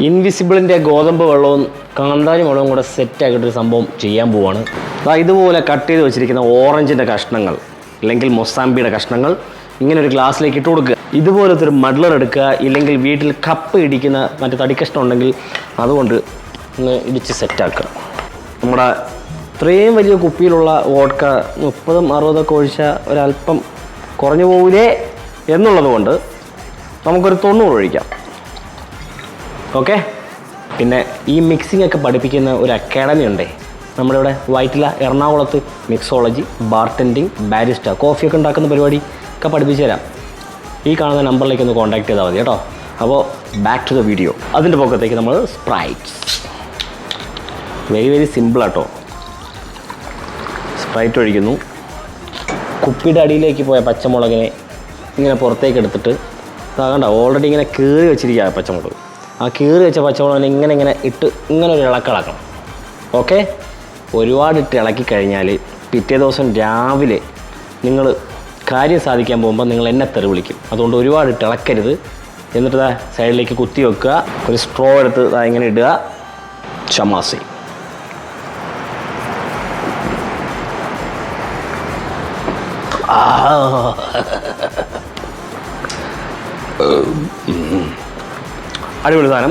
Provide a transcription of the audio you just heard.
ഇൻവിസിബിളിൻ്റെ ഗോതമ്പ് വെള്ളവും കാന്താരി മുളകും കൂടെ സെറ്റാക്കിയിട്ടൊരു സംഭവം ചെയ്യാൻ പോവാണ്. ഇതുപോലെ കട്ട് ചെയ്ത് വെച്ചിരിക്കുന്ന ഓറഞ്ചിൻ്റെ കഷ്ണങ്ങൾ അല്ലെങ്കിൽ മൊസാമ്പിയുടെ കഷ്ണങ്ങൾ ഇങ്ങനെ ഒരു ഗ്ലാസ്സിലേക്ക് ഇട്ട് കൊടുക്കുക. ഇതുപോലത്തെ ഒരു മഡ്ലർ എടുക്കുക, ഇല്ലെങ്കിൽ വീട്ടിൽ കപ്പ് ഇടിക്കുന്ന മറ്റു തടിക്കഷ്ണം ഉണ്ടെങ്കിൽ അതുകൊണ്ട് ഒന്ന് ഇടിച്ച് സെറ്റാക്കുക. നമ്മുടെ ഇത്രയും വലിയ കുപ്പിയിലുള്ള വോഡ്ക 30-60 ഒഴിച്ചാൽ ഒരല്പം കുറഞ്ഞു പോകില്ലേ എന്നുള്ളത് കൊണ്ട് നമുക്കൊരു 90 ഒഴിക്കാം. ഓക്കെ. പിന്നെ ഈ മിക്സിംഗ് ഒക്കെ പഠിപ്പിക്കുന്ന ഒരു അക്കാഡമി ഉണ്ടേ നമ്മുടെ ഇവിടെ വൈറ്റില എറണാകുളത്ത്. മിക്സോളജി, ബാർടെൻഡിങ്, ബാരിസ്റ്റ, കോഫിയൊക്കെ ഉണ്ടാക്കുന്ന പരിപാടി ഒക്കെ പഠിപ്പിച്ചു തരാം. ഈ കാണുന്ന നമ്പറിലേക്ക് ഒന്ന് കോൺടാക്ട് ചെയ്താൽ മതി കേട്ടോ. അപ്പോൾ ബാക്ക് ടു ദ വീഡിയോ. അതിൻ്റെ പൊക്കത്തേക്ക് നമ്മൾ സ്പ്രൈറ്റ്, വെരി സിമ്പിളാട്ടോ. സ്പ്രൈറ്റ് ഒഴിക്കുന്നു. കുപ്പിയുടെ അടിയിലേക്ക് പോയ പച്ചമുളകിനെ ഇങ്ങനെ പുറത്തേക്ക് എടുത്തിട്ട് കണ്ട ഓൾറെഡി ഇങ്ങനെ കീറി വെച്ചിരിക്കുക പച്ചമുളക്. ആ കീറി വെച്ച പച്ചമുളകിനെ ഇങ്ങനെ ഇട്ട് ഇങ്ങനെ ഒരു ഇളക്കിളക്കണം. ഓക്കെ. ഒരുപാടിട്ട് ഇളക്കി കഴിഞ്ഞാൽ പിറ്റേ ദിവസം രാവിലെ നിങ്ങൾ കാര്യം സാധിക്കാൻ പോകുമ്പോൾ നിങ്ങൾ എന്നെ തെറി വിളിക്കും. അതുകൊണ്ട് ഒരുപാടിട്ട് ഇളക്കരുത്. എന്നിട്ട് സൈഡിലേക്ക് കുത്തി വെക്കുക. ഒരു സ്ട്രോ എടുത്ത് ഇങ്ങനെ ഇടുക. ചമാസി. അടിപൊളി സാധനം.